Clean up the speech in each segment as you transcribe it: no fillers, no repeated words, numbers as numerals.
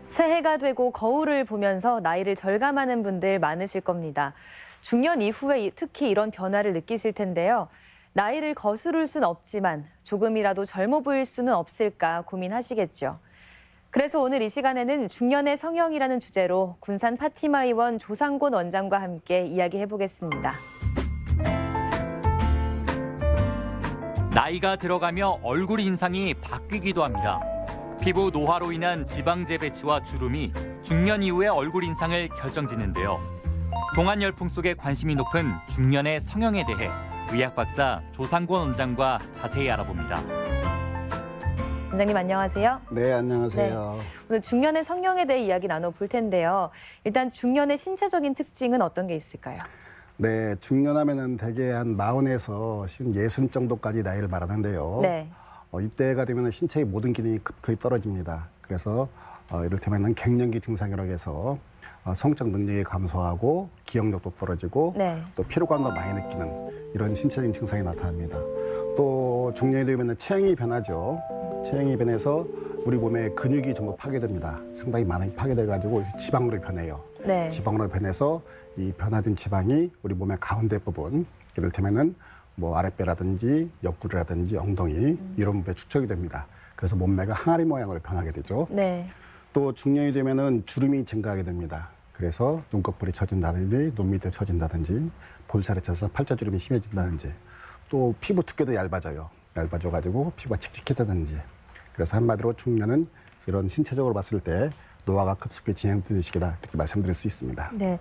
새해가 되고 거울을 보면서 나이를 절감하는 분들 많으실 겁니다. 중년 이후에 특히 이런 변화를 느끼실 텐데요. 나이를 거스를 순 없지만 조금이라도 젊어 보일 수는 없을까 고민하시겠죠. 그래서 오늘 이 시간에는 중년의 성형이라는 주제로 군산 파티마 의원 조상곤 원장과 함께 이야기해보겠습니다. 나이가 들어가며 얼굴 인상이 바뀌기도 합니다. 피부 노화로 인한 지방제 배치와 주름이 중년 이후의 얼굴 인상을 결정짓는데요. 동안 열풍 속에 관심이 높은 중년의 성형에 대해 의학 박사 조상곤 원장과 자세히 알아봅니다. 원장님 안녕하세요. 네, 안녕하세요. 오늘 중년의 성형에 대해 이야기 나눠볼 텐데요. 일단 중년의 신체적인 특징은 어떤 게 있을까요? 네, 중년하면은 대개 한 40에서 60 정도까지 나이를 말하는데요. 네. 이때가 되면 신체의 모든 기능이 급격히 떨어집니다. 그래서 이를테면 갱년기 증상이라고 해서 성적 능력이 감소하고 기억력도 떨어지고 네. 또 피로감도 많이 느끼는 이런 신체적인 증상이 나타납니다. 또 중년이 되면 체형이 변하죠. 체형이 변해서 우리 몸의 근육이 전부 파괴됩니다. 상당히 많이 파괴돼가지고 지방으로 변해요. 네. 지방으로 변해서 이 변화된 지방이 우리 몸의 가운데 부분, 이를테면은 뭐 아랫배라든지 옆구리라든지 엉덩이 이런 부분에 축적이 됩니다. 그래서 몸매가 항아리 모양으로 변하게 되죠. 네. 또 중년이 되면은 주름이 증가하게 됩니다. 그래서 눈꺼풀이 처진다든지 눈 밑에 처진다든지 볼살에 쳐서 팔자주름이 심해진다든지 또 피부 두께도 얇아져요. 얇아져가지고 피부가 칙칙해지다든지. 그래서 한마디로 중년은 이런 신체적으로 봤을 때 노화가 급속히 진행되는 시기다 이렇게 말씀드릴 수 있습니다. 네.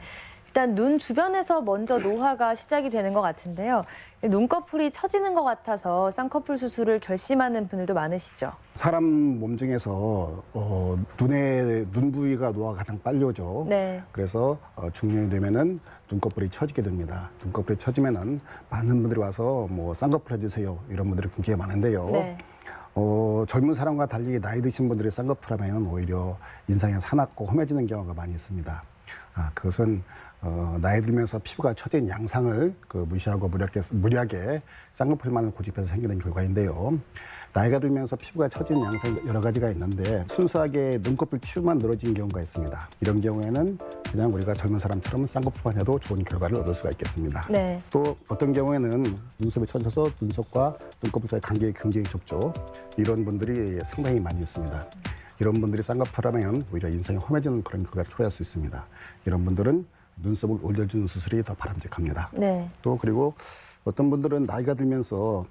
일단 눈 주변에서 먼저 노화가 시작이 되는 것 같은데요. 눈꺼풀이 처지는 것 같아서 쌍꺼풀 수술을 결심하는 분들도 많으시죠? 사람 몸 중에서 눈 부위가 노화가 가장 빨리 오죠. 네. 그래서 중년이 되면은 눈꺼풀이 처지게 됩니다. 눈꺼풀이 처지면은 많은 분들이 와서 뭐 쌍꺼풀 해주세요 이런 분들이 굉장히 많은데요. 네. 젊은 사람과 달리 나이 드신 분들이 쌍꺼풀 하면 오히려 인상이 사납고 험해지는 경우가 많이 있습니다. 그것은 나이 들면서 피부가 처진 양상을 무시하고 무리하게 쌍꺼풀만을 고집해서 생기는 결과인데요. 나이가 들면서 피부가 처진 양상 여러 가지가 있는데 순수하게 눈꺼풀 피부만 늘어진 경우가 있습니다. 이런 경우에는 그냥 우리가 젊은 사람처럼 쌍꺼풀만 해도 좋은 결과를 얻을 수가 있겠습니다. 네. 또 어떤 경우에는 눈썹이 처져서 눈썹과 눈꺼풀 사이 간격이 굉장히 좁죠. 이런 분들이 상당히 많이 있습니다. 이런 분들이 쌍꺼풀 하면 오히려 인상이 험해지는 그런 결과를 초래할 수 있습니다. 이런 분들은 눈썹을 올려주는 수술이 더 바람직합니다. 네. 또 그리고 어떤 분들은 나이가 들면서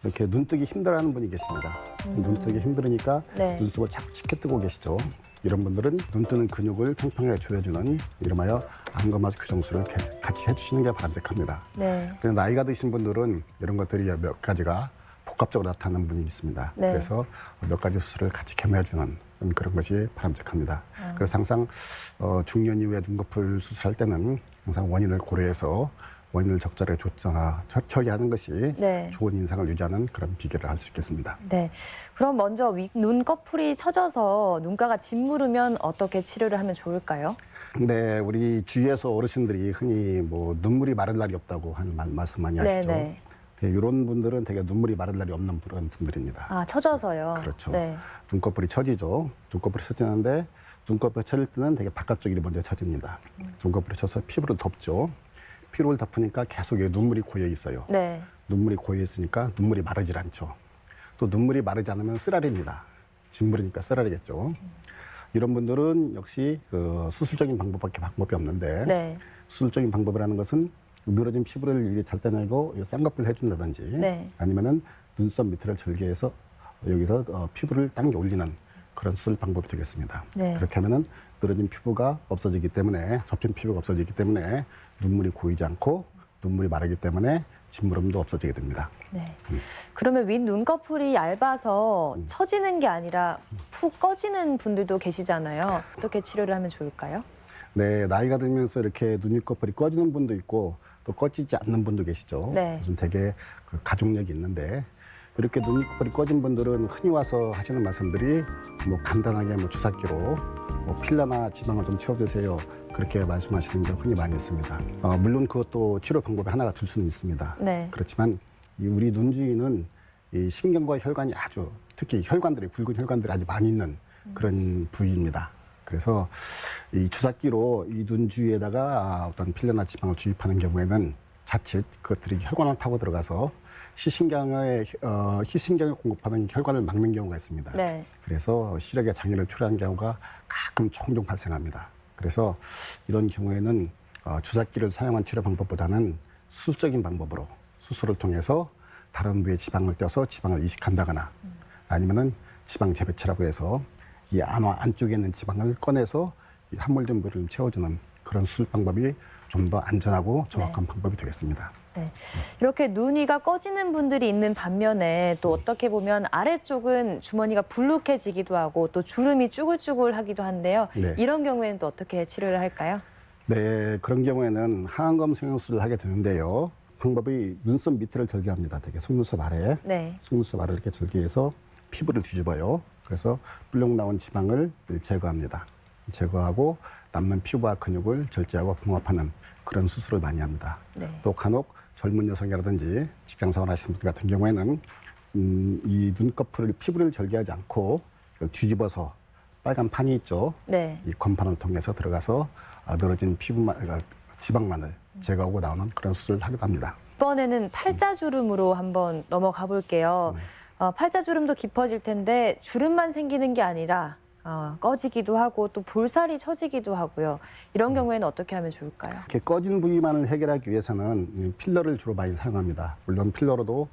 이렇게 눈뜨기 힘들어하는 분이 계십니다. 눈뜨기 힘들으니까 네. 눈썹을 자꾸 치켜 뜨고 계시죠. 이런 분들은 눈 뜨는 근육을 평평하게 조여주는 이름하여 안검마스 교정술을 같이 해주시는 게 바람직합니다. 네. 그런데 나이가 드신 분들은 이런 것들이 몇 가지가 복합적으로 나타나는 분이 있습니다. 네. 그래서 몇 가지 수술을 같이 겸해주는 그런 것이 바람직합니다. 그래서 항상 중년 이후에 눈꺼풀 수술할 때는 항상 원인을 고려해서 원인을 적절하게 처리하는 것이 네. 좋은 인상을 유지하는 그런 비결을 할 수 있겠습니다. 네. 그럼 먼저 눈꺼풀이 처져서 눈가가 짓무르면 어떻게 치료를 하면 좋을까요? 근데 우리 주위에서 어르신들이 흔히 뭐 눈물이 마를 날이 없다고 하는 말씀 많이 하시죠. 네네. 이런 분들은 되게 눈물이 마를 날이 없는 그런 분들입니다. 처져서요? 그렇죠. 네. 눈꺼풀이 처지죠. 눈꺼풀이 처지는데 눈꺼풀이 처질 때는 되게 바깥쪽이 먼저 처집니다. 눈꺼풀이 처져서 피부를 덮죠. 피부를 덮으니까 계속 눈물이 고여 있어요. 네. 눈물이 고여 있으니까 눈물이 마르질 않죠. 또 눈물이 마르지 않으면 쓰라립니다. 짓무르니까 쓰라리겠죠. 이런 분들은 역시 수술적인 방법밖에 방법이 없는데 네. 수술적인 방법이라는 것은 늘어진 피부를 이렇게 잘 떼내고 쌍꺼풀을 해준다든지 네. 아니면은 눈썹 밑을 절개해서 여기서 피부를 당겨 올리는 그런 수술 방법이 되겠습니다. 네. 그렇게 하면은 늘어진 피부가 없어지기 때문에 접힌 피부가 없어지기 때문에 눈물이 고이지 않고 눈물이 마르기 때문에 짓무름도 없어지게 됩니다. 네. 그러면 윗 눈꺼풀이 얇아서 처지는 게 아니라 푹 꺼지는 분들도 계시잖아요. 어떻게 치료를 하면 좋을까요? 네, 나이가 들면서 이렇게 눈꺼풀이 꺼지는 분도 있고 또 꺼지지 않는 분도 계시죠. 네. 요즘 되게 가족력이 있는데 이렇게 눈꺼풀이 꺼진 분들은 흔히 와서 하시는 말씀들이 뭐 간단하게 뭐 주사기로 뭐 필러나 지방을 좀 채워주세요. 그렇게 말씀하시는 게 흔히 많이 있습니다. 물론 그것도 치료 방법의 하나가 될 수는 있습니다. 네. 그렇지만 우리 눈 주위는 이 신경과 혈관이 아주 특히 혈관들이 굵은 혈관들이 아주 많이 있는 그런 부위입니다. 그래서 이 주사기로 이 눈 주위에다가 어떤 필러나 지방을 주입하는 경우에는 자칫 그것들이 혈관을 타고 들어가서 희신경에 공급하는 혈관을 막는 경우가 있습니다. 네. 그래서 시력에 장애를 초래하는 경우가 가끔 종종 발생합니다. 그래서 이런 경우에는 주사기를 사용한 치료 방법보다는 수술적인 방법으로 수술을 통해서 다른 부위에 지방을 떼서 지방을 이식한다거나 아니면은 지방 재배치라고 해서 이 안화 안쪽에 있는 지방을 꺼내서 이 함몰 정도를 채워주는 그런 수술 방법이 좀 더 안전하고 정확한 방법이 되겠습니다. 네. 이렇게 눈 위가 꺼지는 분들이 있는 반면에 또 어떻게 보면 아래쪽은 주머니가 불룩해지기도 하고 또 주름이 쭈글쭈글하기도 한데요. 네. 이런 경우에는 또 어떻게 치료를 할까요? 네, 그런 경우에는 하안검 성형수술을 하게 되는데요. 방법이 눈썹 밑을 절개합니다. 되게 속눈썹 아래, 네. 속눈썹 아래 이렇게 절개해서 피부를 뒤집어요. 그래서 불룩 나온 지방을 제거합니다. 제거하고 남는 피부와 근육을 절제하고 봉합하는 그런 수술을 많이 합니다. 네. 또 간혹 젊은 여성이라든지 직장생활 하시는 분들 같은 경우에는 이 눈꺼풀을 피부를 절개하지 않고 이걸 뒤집어서 빨간 판이 있죠. 네. 이 건판을 통해서 들어가서 늘어진 지방만을 제거하고 나오는 그런 수술을 하기도 합니다. 이번에는 팔자주름으로 한번 넘어가 볼게요. 팔자주름도 깊어질 텐데 주름만 생기는 게 아니라 꺼지기도 하고 또 볼살이 처지기도 하고요. 이런 경우에는 어떻게 하면 좋을까요? 이렇게 꺼진 부위만을 해결하기 위해서는 이 필러를 주로 많이 사용합니다. 물론 필러로도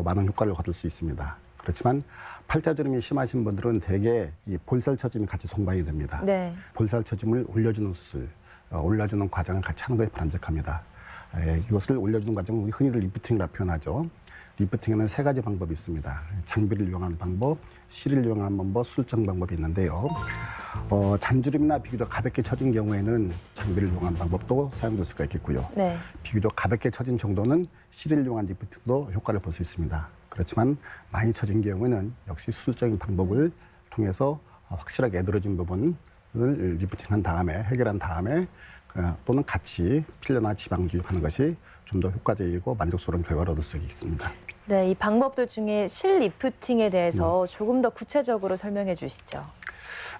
많은 효과를 거둘 수 있습니다. 그렇지만 팔자주름이 심하신 분들은 대개 이 볼살 처짐이 같이 동반이 됩니다. 네. 볼살 처짐을 올려주는 수술, 올려주는 과정을 같이 하는 것이 바람직합니다. 이것을 올려주는 과정은 우리 흔히들 리프팅이라고 표현하죠. 리프팅에는 3가지 방법이 있습니다. 장비를 이용하는 방법, 실을 이용하는 방법, 수술적 방법이 있는데요. 잔주름이나 비교적 가볍게 처진 경우에는 장비를 이용하는 방법도 사용될 수가 있겠고요. 네. 비교적 가볍게 처진 정도는 실을 이용한 리프팅도 효과를 볼 수 있습니다. 그렇지만 많이 처진 경우에는 역시 수술적인 방법을 통해서 확실하게 애들어진 부분을 리프팅한 다음에 해결한 다음에 또는 같이 필러나 지방 주입하는 것이 좀 더 효과적이고 만족스러운 결과를 얻을 수 있습니다. 네, 이 방법들 중에 실 리프팅에 대해서 조금 더 구체적으로 설명해 주시죠.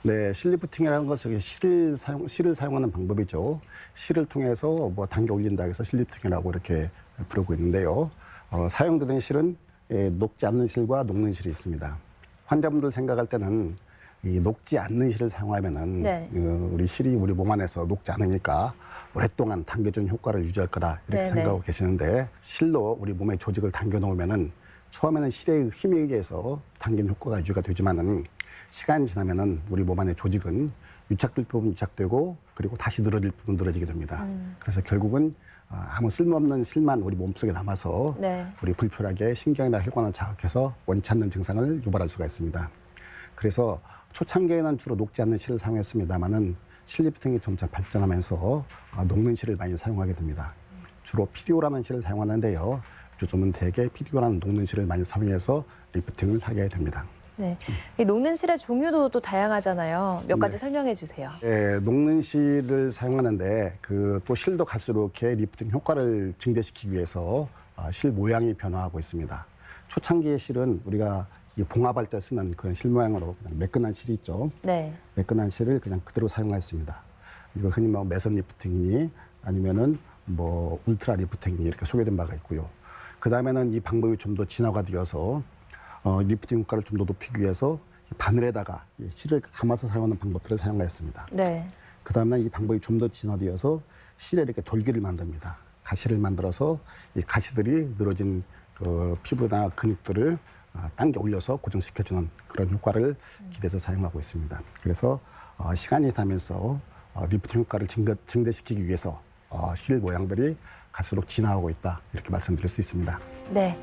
네, 실 리프팅이라는 것은 실을 사용하는 방법이죠. 실을 통해서 뭐 당겨 올린다 해서 실 리프팅이라고 이렇게 부르고 있는데요. 사용되는 실은 녹지 않는 실과 녹는 실이 있습니다. 환자분들 생각할 때는 이 녹지 않는 실을 사용하면은 네. 우리 실이 우리 몸 안에서 녹지 않으니까 오랫동안 당겨준 효과를 유지할 거다 이렇게 네, 생각하고 계시는데 실로 우리 몸의 조직을 당겨 놓으면은 처음에는 실의 힘에 의해서 당긴 효과가 유지가 되지만은 시간이 지나면은 우리 몸 안의 조직은 유착될 부분 유착되고 그리고 다시 늘어질 부분 늘어지게 됩니다. 그래서 결국은 아무 쓸모없는 실만 우리 몸속에 남아서 네. 우리 불필요하게 신경이나 혈관을 자극해서 원치 않는 증상을 유발할 수가 있습니다. 그래서 초창기에는 주로 녹지 않는 실을 사용했습니다만은 실 리프팅이 점차 발전하면서 녹는 실을 많이 사용하게 됩니다. 주로 PDO라는 실을 사용하는데요. 요즘은 대개 PDO라는 녹는 실을 많이 사용해서 리프팅을 하게 됩니다. 네. 이 녹는 실의 종류도 또 다양하잖아요. 몇 가지 네. 설명해 주세요. 녹는 실을 사용하는데 또 실도 갈수록 이렇게 리프팅 효과를 증대시키기 위해서 실 모양이 변화하고 있습니다. 초창기의 실은 우리가 이 봉합할 때 쓰는 그런 실 모양으로 그냥 매끈한 실이 있죠. 네. 매끈한 실을 그냥 그대로 사용했습니다. 이걸 흔히 뭐 메선 리프팅이니 아니면은 뭐 울트라 리프팅이 이렇게 소개된 바가 있고요. 그 다음에는 이 방법이 좀 더 진화가 되어서 리프팅 효과를 좀 더 높이기 위해서 바늘에다가 이 실을 감아서 사용하는 방법들을 사용했습니다. 네. 그 다음에 이 방법이 좀 더 진화되어서 실에 이렇게 돌기를 만듭니다. 가시를 만들어서 이 가시들이 늘어진 그 피부나 근육들을 당겨 올려서 고정시켜주는 그런 효과를 기대해서 사용하고 있습니다. 그래서 시간이 지나면서 리프팅 효과를 증대시키기 위해서 실 모양들이 갈수록 진화하고 있다 이렇게 말씀드릴 수 있습니다. 네.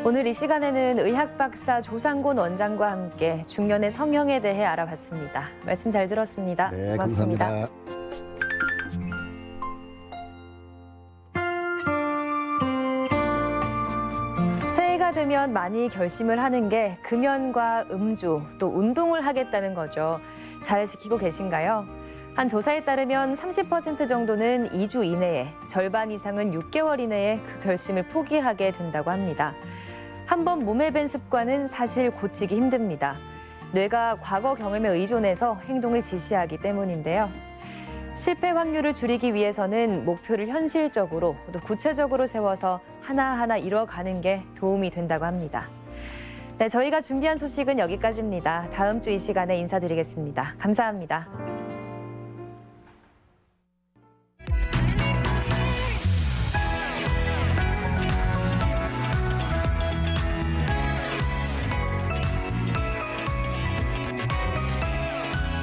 오늘 이 시간에는 의학 박사 조상곤 원장과 함께 중년의 성형에 대해 알아봤습니다. 말씀 잘 들었습니다. 네, 고맙습니다. 감사합니다. 새해가 되면 많이 결심을 하는 게 금연과 음주, 또 운동을 하겠다는 거죠. 잘 지키고 계신가요? 한 조사에 따르면 30% 정도는 2주 이내에, 절반 이상은 6개월 이내에 그 결심을 포기하게 된다고 합니다. 한번 몸에 밴 습관은 사실 고치기 힘듭니다. 뇌가 과거 경험에 의존해서 행동을 지시하기 때문인데요. 실패 확률을 줄이기 위해서는 목표를 현실적으로 또 구체적으로 세워서 하나하나 이뤄가는 게 도움이 된다고 합니다. 네, 저희가 준비한 소식은 여기까지입니다. 다음 주 이 시간에 인사드리겠습니다. 감사합니다.